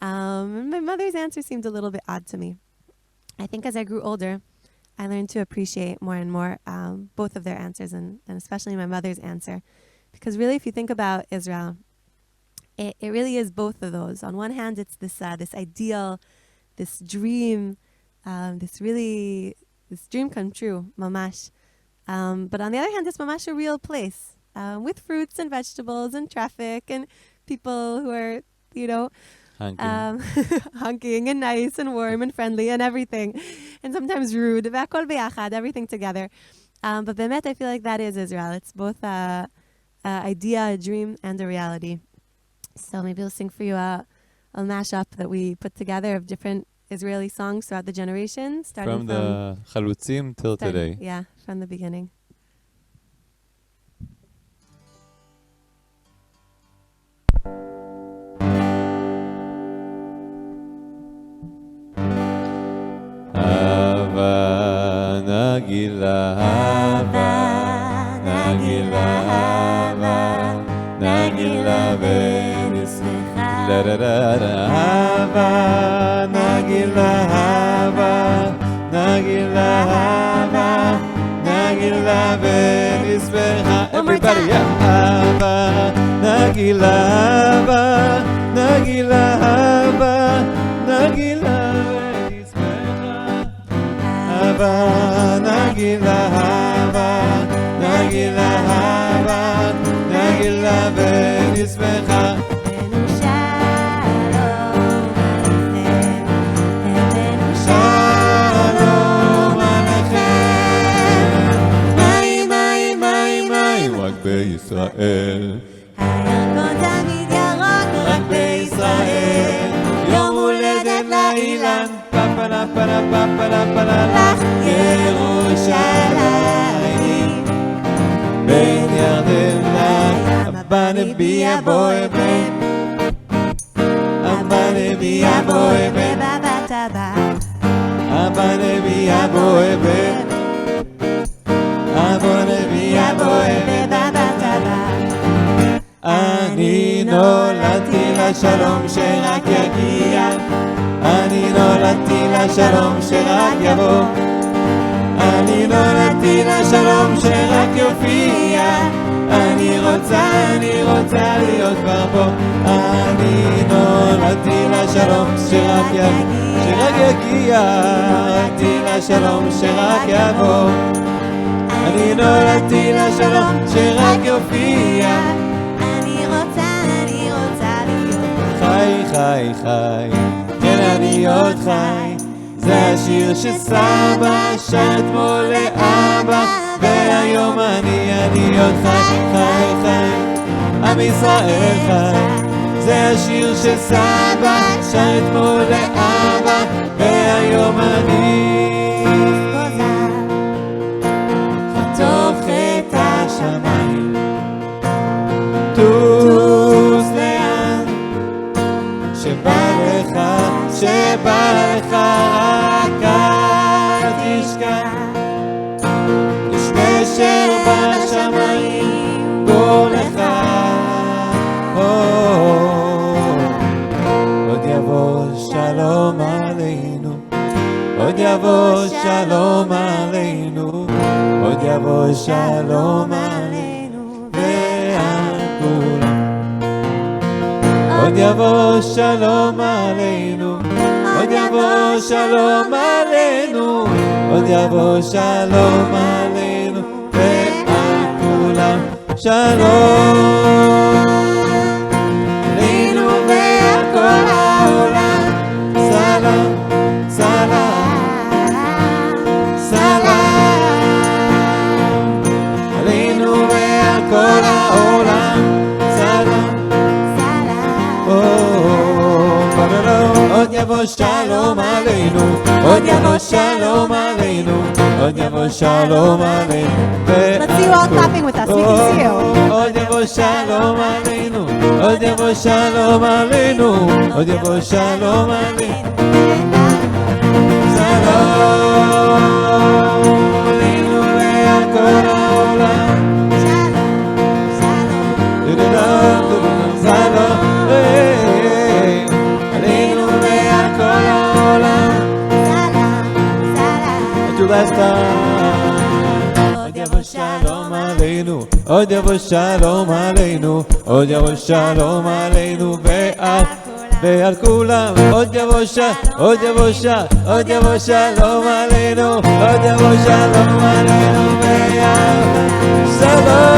And my mother's answer seemed a little bit odd to me. I think as I grew older, I learned to appreciate more and more both of their answers, and especially my mother's answer. Because really, if you think about Israel, it really is both of those. On one hand, it's this ideal, this dream, this dream come true, mamash. But on the other hand, it's mamash a real place with fruits and vegetables and traffic and people who are, honking and nice and warm and friendly and everything, and sometimes rude, everything together. But באמת, I feel like that is Israel. It's both a idea, a dream, and a reality. So maybe we'll sing for you a mashup that we put together of different Israeli songs throughout the generations, starting from the Chalutzim till today. Yeah, from the beginning. Hava Nagila, Hava Nagila, Hava Nagila venismecha. La da da da. Hava Nagila, Hava Nagila, Hava Nagila venismecha. Everybody, yeah. Hava Nagila, Hava Nagila, Hava Nagila. Hava Nagila, Hava Nagila, Hava Nagila venismecha. Shalom Aleichem. מים, מים, מים, רק בישראל. הירקון תמיד ירוק, רק בישראל. יום הולדת לאילן, פפלה פלה פפלה פלה לך ירושלים. בין ירדן לים, אבא נביא יבוא אבן, אבא נביא יבוא אבן, אבא נביא יבוא אבן, אבא נביא יבוא אבן, אני נולדתי לשלום שרק יגיע, אני נולדתי לשלום שרק יבוא, אני נולדתי לשלום שרק יופיע, אני רוצה להיות כבר פה, אני נולדתי לשלום שרק יגיע, נולדתי לשלום שרק יבוא, אני נולדתי לשלום שרק יופיע, אני רוצה להיות חי חי חי, כן אני עוד חי. זה השיר שסבא שר אתמול לאבא, והיום אני עוד חי חי חי, עם ישראל חי. זה השיר שסבא שר אתמול לאבא, והיום אני חתוך את השמיים, טוס לאן שבא לך, שבא לך, רק אל תשכח, יש נשר בשמיים, בוא לך. עוד יבוא שלום עלינו, עוד יבוא שלום עלינו, עוד יבוא שלום עלינו ועל כולם. עוד יבוא שלום עלינו, עוד יבוא שלום עלינו, עוד יבוא שלום עלינו ועל כולם. שלום עלינו ועל כל העולם, סלאם סלאם סלאם עלינו ועל כל העולם, סלאם עוד יבוא שלום עלינו, עוד יבוא שלום עלינו, עוד יבוא שלום עלינו. Let's see you all clapping with us. We can see you. עוד יבוא שלום עלינו, עוד יבוא שלום עלינו, עוד יבוא שלום עלינו. שלום עלינו ועל כל העולם, שלום עלינו ועל כל העולם, last time. עוד יבוא שלום עלינו, עוד יבוא שלום עלינו, עוד יבוא שלום עלינו ועל כולם. עוד יבוא עוד יבוא עוד יבוא שלום עלינו, עוד יבוא שלום עלינו ועל שלום.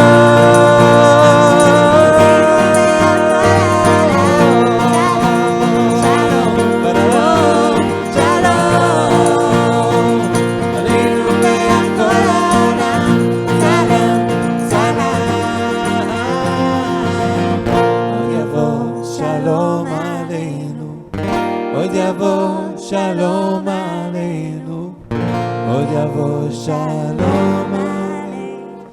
שלום עלינו, עוד יבוא שלום עלינו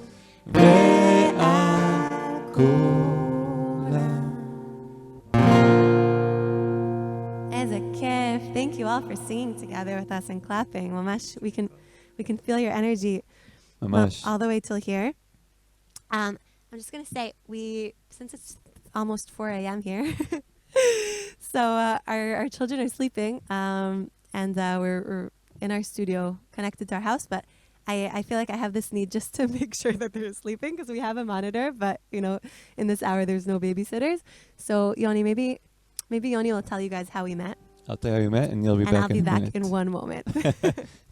ועל כולם. איזה כיף. Thank you all for singing together with us and clapping. ממש, we can feel your energy ממש. all the way till here. I'm just going to say, since it's almost 4 a.m. here, so our children are sleeping, and we're in our studio connected to our house, but I feel like I have this need just to make sure that they're sleeping because we have a monitor, but in this hour there's no babysitters. So Yoni, maybe Yoni will tell you guys how we met. I'll tell you how we met, and you'll be back I'll be in a back minute. in one moment.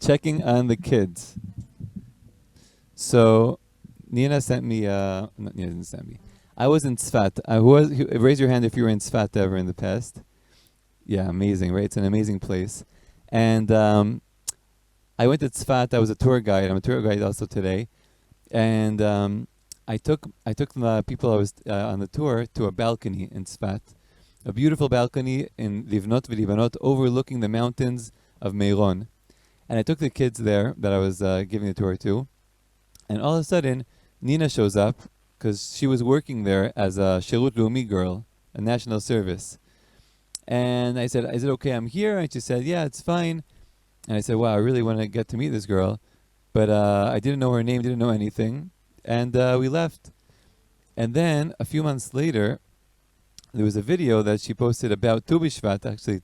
Checking on the kids. So Nina sent me, not Nina didn't send me. I was in Tzfat. Raise your hand if you were in Tzfat ever in the past. Yeah, amazing, right? It's an amazing place. And I went to Tzfat. I was a tour guide. I'm a tour guide also today. And I took the people I was on the tour to a balcony in Tzfat, a beautiful balcony in Livnot v'Libanot, overlooking the mountains of Meiron. And I took the kids there that I was giving the tour to. And all of a sudden, Nina shows up, because she was working there as a Shirut Leumi girl, a national service. And I said, is it okay I'm here? And she said, yeah, it's fine. And I said, wow, I really want to get to meet this girl. But I didn't know her name, didn't know anything. And we left. And then, a few months later, there was a video that she posted about Tu B'Shvat, actually,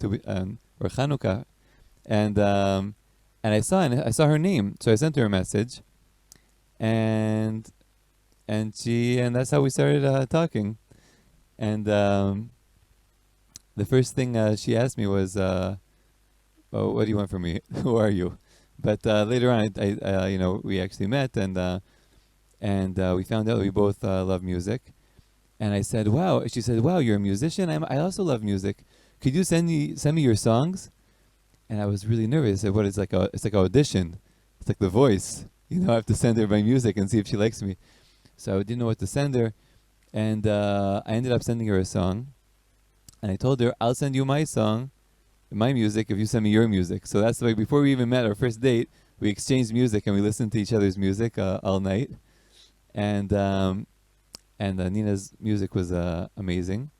or Chanukah. And I saw her name. So I sent her a message. And that's how we started talking. And the first thing she asked me was, "Oh, what do you want from me? Who are you?" But later on, we actually met, and we found out we both love music. And I said, "Wow." She said, "Wow, you're a musician. I also love music. could you send me your songs? And I was really nervous. I said, what? It's like an audition. It's like The Voice. You know, I have to send her my music and see if she likes me. So I didn't know what to send her. And I ended up sending her a song. And I told her, I'll send you my song, my music, if you send me your music. So that's the way, before we even met our first date, we exchanged music and we listened to each other's music all night. And Nina's music was amazing.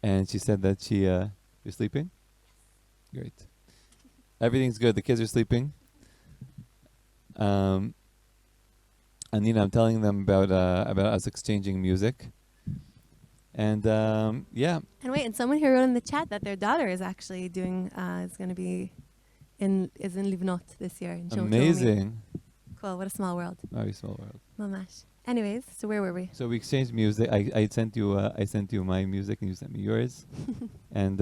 And she said that you're sleeping? Great. Everything's good. The kids are sleeping. And Nina, I'm telling them about us exchanging music. And yeah. And wait, and someone here wrote in the chat that their daughter is actually is going to be in Livnot this year. Amazing. Cool. What a small world. Very small world. Mamash. Anyways, so where were we? So we exchanged music. I sent you my music and you sent me yours. And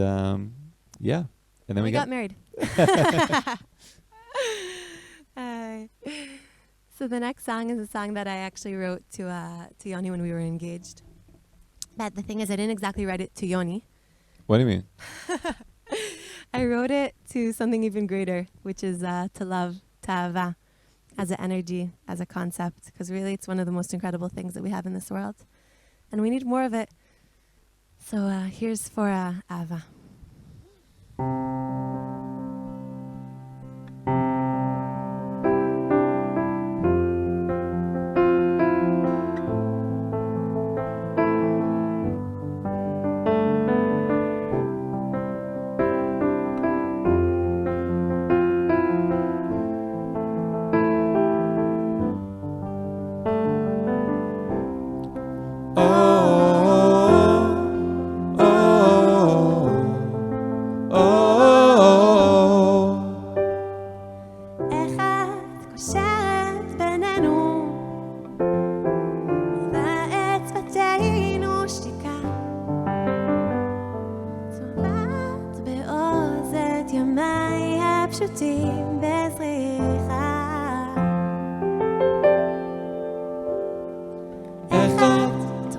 yeah. And then we got married. So the next song is a song that I actually wrote to Yoni when we were engaged. But the thing is, I didn't exactly write it to Yoni. What do you mean? I wrote it to something even greater, which is to love, ta'ava, as an energy, as a concept, because really it's one of the most incredible things that we have in this world. And we need more of it. So here's for Ava.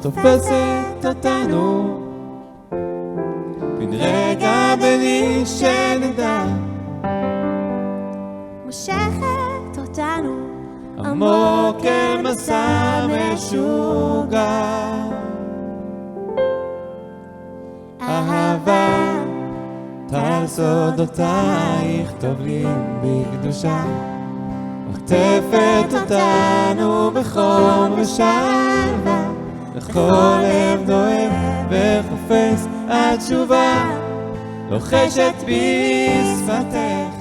תופסת אותנו בן רגע בלי שנדע מושכת אותנו עמוק אל מסע משוגע אהבה טל סודותייך טובלים בקדושה עוטפת אותנו בחום ושלווה לכל לב דואב וחופש התשובה לוחשת בשפתך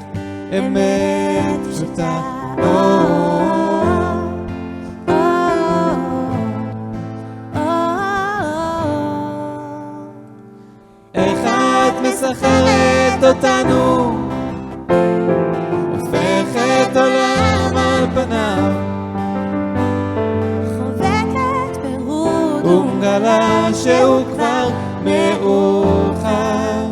אמת פשוטה איך את מסחררת אותנו הופכת עולם על פניו ומגלה שהוא כבר מאוחר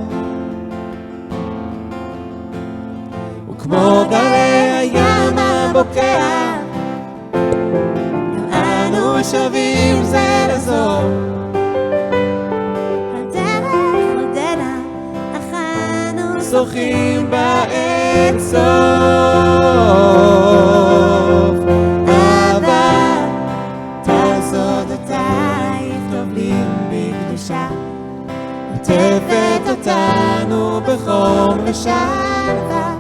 וכמו גלי הים הבוקע אנו שווים זה לזו הדרך עודנה אך אנו שוחים באין סוף אהבה טל סודותייך טובלים בקדושה עוטפת אותנו בחום ושלווה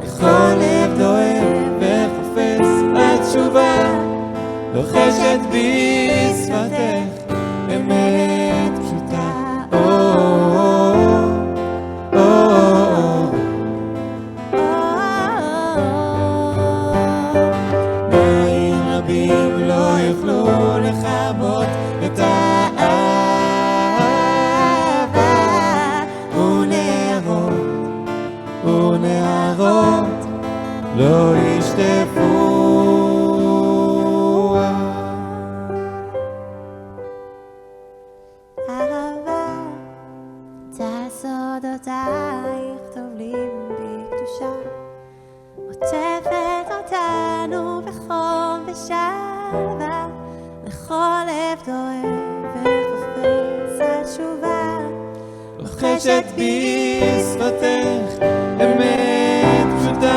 לכל לב דואב וחופש התשובה לוחשת בשפתך אמת פשוטה מים רבים לא יוכלו לכבות את האהבה ונערות לא ישטפו סודותייך טובלים בקדושה עוטפת אותנו בחום ושלווה לכל לב דואב וחופש התשובה לוחשת בי שפתך אמת פשוטה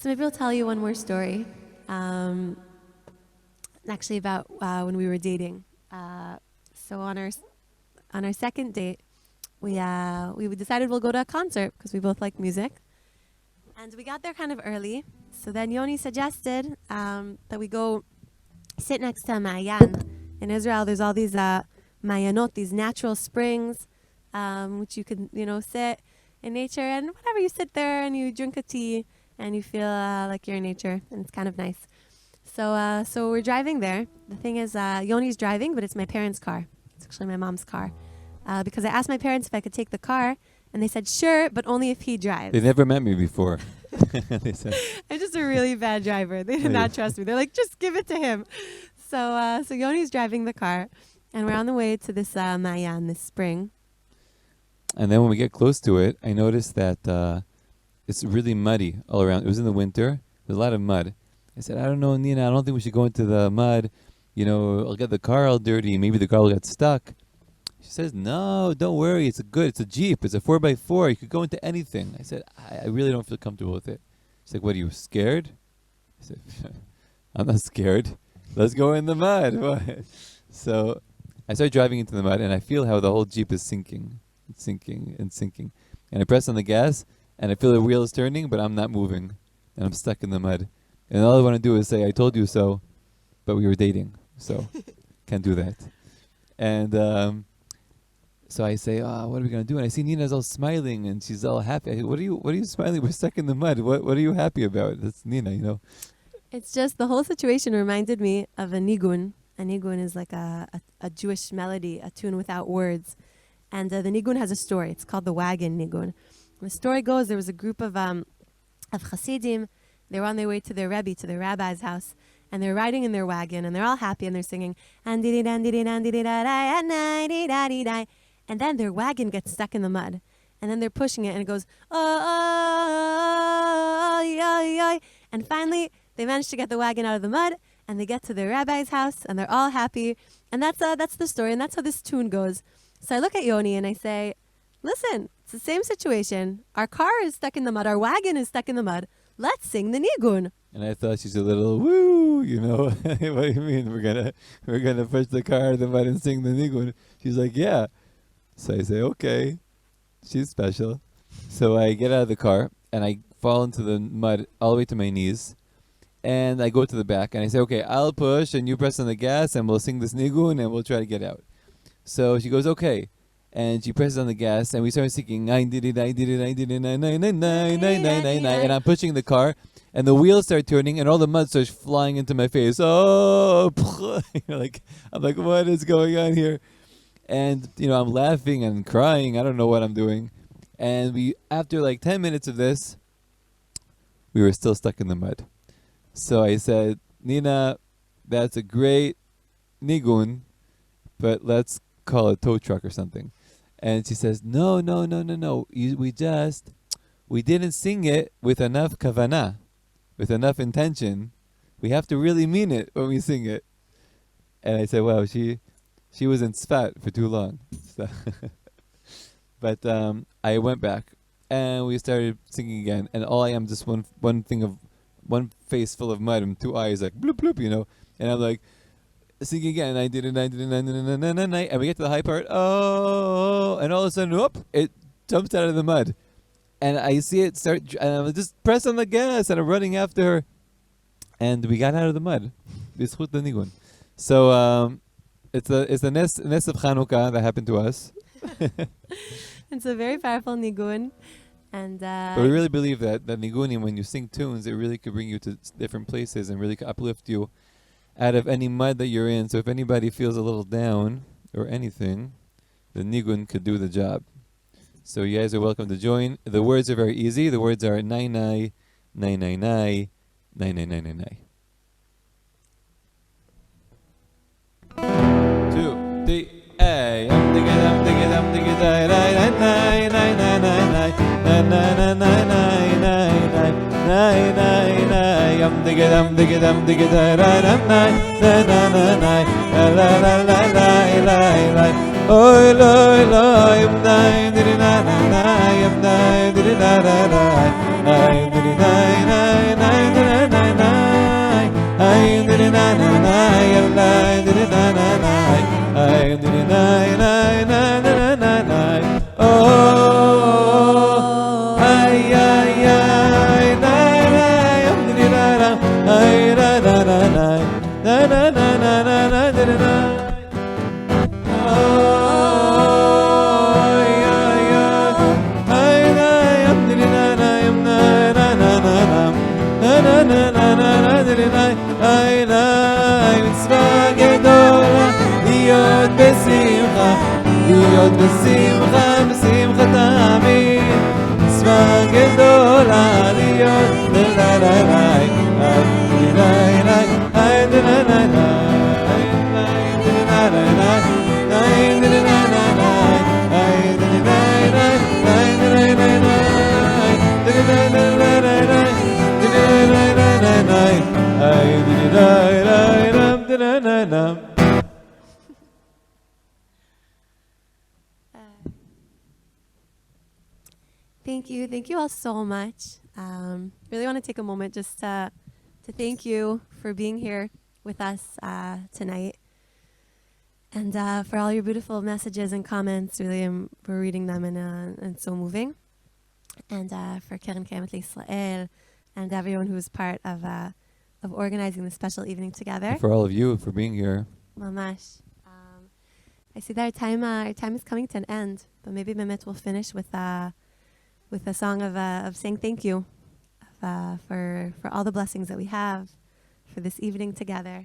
So maybe I'll tell you one more story. Actually, about when we were dating. So on our second date, we decided we'll go to a concert because we both like music, and we got there kind of early. So then Yoni suggested that we go sit next to a Mayan. In Israel, there's all these Mayanot, these natural springs, which you can sit in nature and whatever, you sit there and you drink a tea. And you feel like you're in nature, and it's kind of nice. So we're driving there. The thing is, Yoni's driving, but it's my parents' car. It's actually my mom's car. Because I asked my parents if I could take the car, and they said, sure, but only if he drives. They never met me before. They said, I'm just a really bad driver. They did not trust me. They're like, just give it to him. So Yoni's driving the car, and we're on the way to this Mayan, this spring. And then when we get close to it, I noticed that it's really muddy all around. It was in the winter. There's a lot of mud. I said, I don't know, Nina, I don't think we should go into the mud. I'll get the car all dirty. Maybe the car will get stuck. She says, no, don't worry. It's a Jeep. It's a 4x4. You could go into anything. I said, I really don't feel comfortable with it. She's like, what, are you scared? I said, I'm not scared. Let's go in the mud. So I started driving into the mud, and I feel how the whole Jeep is sinking. It's sinking and sinking. And I press on the gas, and I feel the wheel is turning, but I'm not moving. And I'm stuck in the mud. And all I want to do is say, I told you so, but we were dating. So can't do that. And so I say, what are we going to do? And I see Nina's all smiling, and she's all happy. I say, what are you smiling? We're stuck in the mud. What are you happy about? That's Nina, It's just the whole situation reminded me of a nigun. A nigun is like a Jewish melody, a tune without words. And the nigun has a story. It's called the wagon nigun. The story goes, there was a group of Hasidim. They were on their way to their Rebbe, to their rabbi's house, and they're riding in their wagon, and they're all happy, and they're singing, and then their wagon gets stuck in the mud, and then they're pushing it, and it goes, and finally, they manage to get the wagon out of the mud, and they get to their rabbi's house, and they're all happy, and that's the story, and that's how this tune goes. So I look at Yoni, and I say, listen, it's the same situation. Our car is stuck in the mud. Our wagon is stuck in the mud. Let's sing the nigun. And I thought she's a little woo, What do you mean? We're gonna push the car out of the mud and sing the nigun. She's like, yeah. So I say, okay. She's special. So I get out of the car and I fall into the mud all the way to my knees. And I go to the back and I say, okay, I'll push and you press on the gas and we'll sing this nigun and we'll try to get out. So she goes, okay. And she presses on the gas, and we start singing, and I'm pushing the car, and the wheels start turning, and all the mud starts flying into my face. Oh, I'm like, what is going on here? And, I'm laughing and crying. I don't know what I'm doing. And after like 10 minutes of this, we were still stuck in the mud. So I said, Nina, that's a great nigun, but let's call a tow truck or something. And she says, no. We didn't sing it with enough kavanah, with enough intention. We have to really mean it when we sing it. And I said, wow, she was in Tzfat for too long. So but I went back and we started singing again. And all I am just one face full of mud and two eyes like bloop bloop, And I'm like, singing again, and I did it, and we get to the high part, and all of a sudden, whoop, it jumps out of the mud. And I see it start, and I just press on the gas, and I'm running after her. And we got out of the mud. So, it's the Nes of Chanukah that happened to us. It's a very powerful nigun. And but we really believe that nigunim, when you sing tunes, it really could bring you to different places and really uplift you out of any mud that you're in. So if anybody feels a little down or anything, the nigun could do the job. So you guys are welcome to join. The words are very easy. The words are nai nai, nai nai nai, nai nai nai nai nai. 2, 3, hey, I'm digging, I'm digging, nai nai nai nai nai nai nai nai nai nai nai nai nai. I'm digging, I'm digging, I'm digging, nai nai nai nai nai nai la la la la la la. Oy loy loy, I'm nai diri na na na, I'm nai diri na na na, nai diri nai nai nai diri nai nai, nai diri na na na, I'm nai diri na na na, nai diri nai nai nai nai nai nai. Oh, ay ay ay, nai nai, I'm diri na na, ay na na na na, na na na na na na diri na. להיות בשמחה, בשמחה תמיד. מצווה גדולה להיות לה לה לה לה לה לה לה Thank you all so much. Really want to take a moment just to thank you for being here with us tonight, and for all your beautiful messages and comments. Really, we're reading them and so moving. And for Keren Kayemet Israel and everyone who was part of organizing this special evening together. And for all of you for being here. Mamash. I see that our time is coming to an end, but maybe Mehmet will finish with a song of saying thank you for all the blessings that we have for this evening together,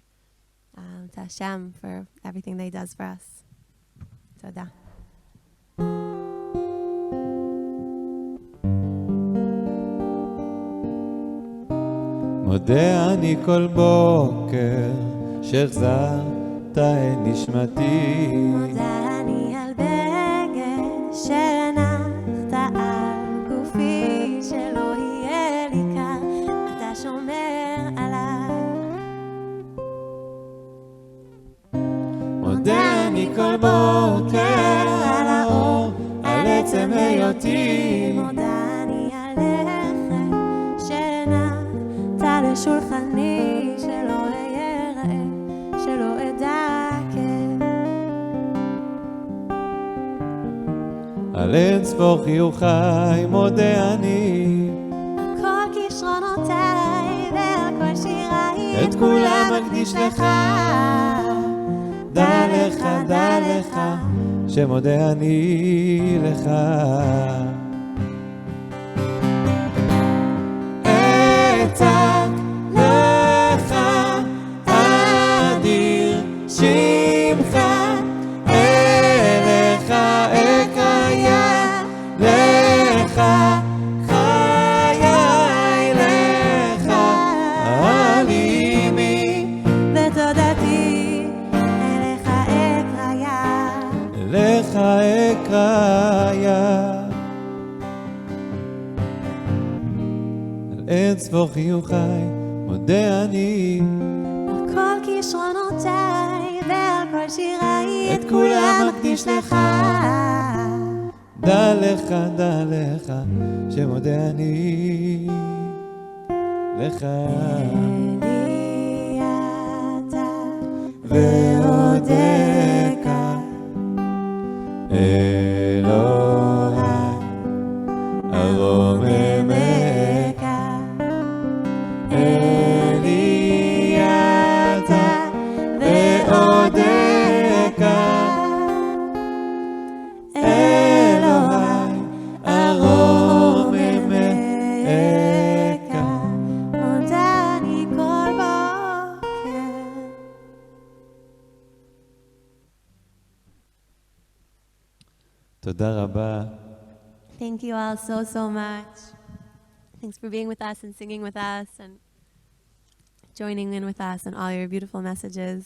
to Hashem for everything that He does for us. Toda. מודה אני כל בוקר שהחזרת את נשמתי. מודה אני על בגד שהנחת על גופי, שלא יהיה לי קר, אתה שומר עליי. מודה אני כל בוקר על האור, על עצם היותי. מודה אני על לחם שהנחת לשולחני, שלא אהיה רעב, שלא אדע כאב. על אין ספור חיוכי מודה אני, על כל כישרונותיי ועל כל שיריי, את כולם מקדיש לך. דע לך שמודה אני לך. אצעק לך אדיר שמך, אליך אקרא לך חיי, לך עלימי ותודתי, אליך אקרא, אליך אקרא. אין ספור חיוכי מודה אני, על כל כישרונותיי ועל כל שיריי, את כולם מקדיש לך. דע לך שמודה אני לך. לי אתה ואודך אלוהי ארוממך. אלי אתה ואודך תודה רבה. Thank you all so, so much. Thanks for being with us and singing with us and joining in with us and all your beautiful messages.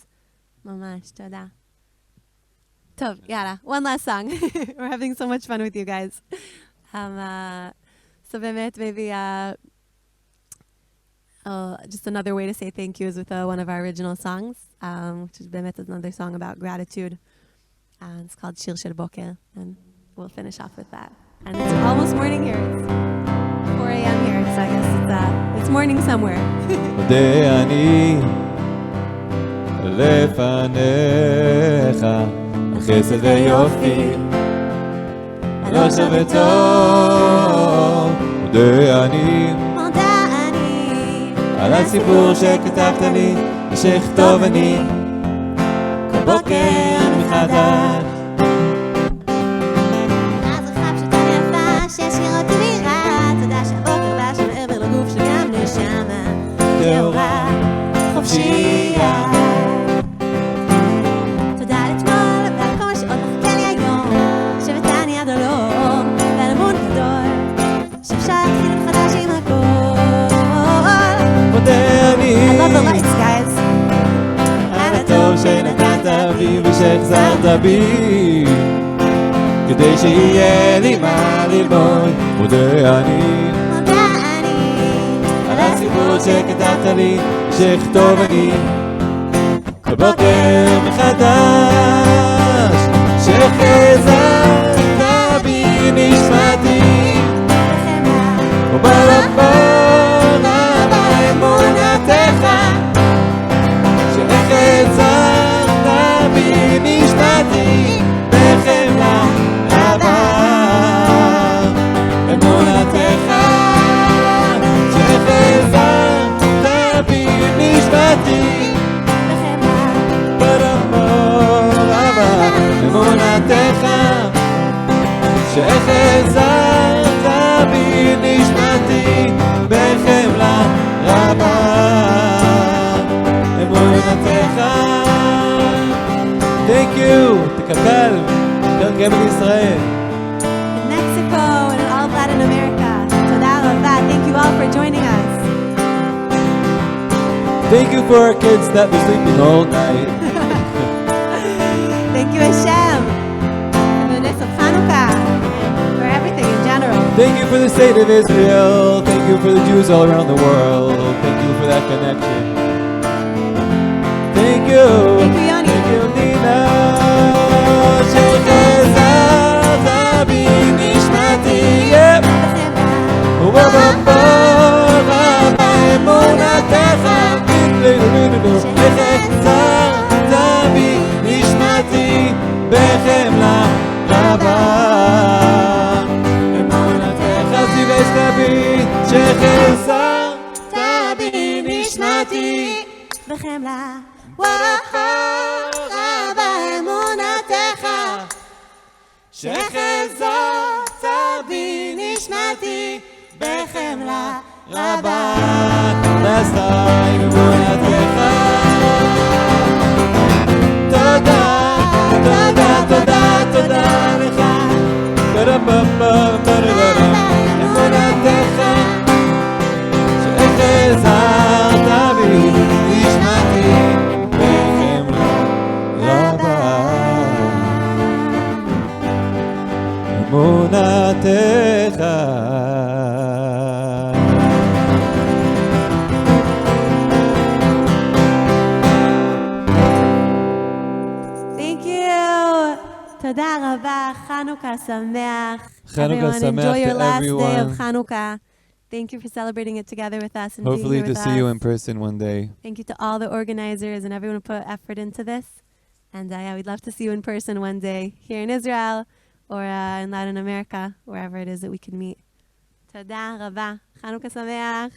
Mamash, toda. Tov, yada. One last song. We're having so much fun with you guys. So באמת, maybe just another way to say thank you is with one of our original songs, which is באמת another song about gratitude. It's called Shir Shel Boker, and we'll finish off with that. And it's almost morning here. It's 4 a.m. here, so I guess it's morning somewhere. מודה אני לפניך על חסד ויופי, על אושר וטוב. מודה אני על הסיפור שכתבת לי, ושאכתוב אני כל בוקר מחדש. טהורה, חופשייה. תודה על אתמול ועל כל מה שעוד מחכה לי היום, שבתני עד הלום ועל אמון גדול שאפשר להתחיל מחדש עם הכל. מודה אני I love the lights, guys. על הטוב שנתת בי ושהחזרת בי, כדי שיהיה לי מה ללמוד. מודה אני על הסיפור שכתבת לי, שאכתוב אני כל בוקר מחדש, שחזרת בי נשמתי ובלבונה באמונתך, שחזרת בי נשמתי בחמלה רבה אמונתך, שחזרת בי נשמתי אמונתך, שחזרת בי נשמתי בחמלה רבה אמונתך. Thank you, תקבל, KKL ישראל. In Mexico and in all of Latin America. תודה רבה. Thank you all for joining us. Thank you for our kids that were sleeping all night. Thank you, Hashem, for the Nis of Hanukkah, for everything in general. Thank you for the state of Israel. Thank you for the Jews all around the world. Thank you for that connection. Thank you. Thank you, Yoni. Thank you, Nina. שחזרת בי נשמתי. ובבוא באמונתך. שחזרת בי נשמתי בחמלה רבה אמונתך. ציווית בי שחזרת בי נשמתי בחמלה רבה אמונתך, שחזרת בי נשמתי בחמלה רבה. נסתיי אמונתך. תודה, תודה, תודה, תודה לך. אמונתך, שחזרת בי נשמתי בחמלה רבה אמונתך. תודה רבה, חנוכה שמח. Hanukkah Everyone, enjoy Sameach your to last day of everyone. Hanukkah. Thank you for celebrating it together with us and Hopefully being to here with see you us. in person one day. Thank you to all the organizers and everyone who put effort into this. And yeah, we'd love to see you in person one day here in Israel or in Latin America, wherever it is that we can meet. תודה רבה. חנוכה שמח.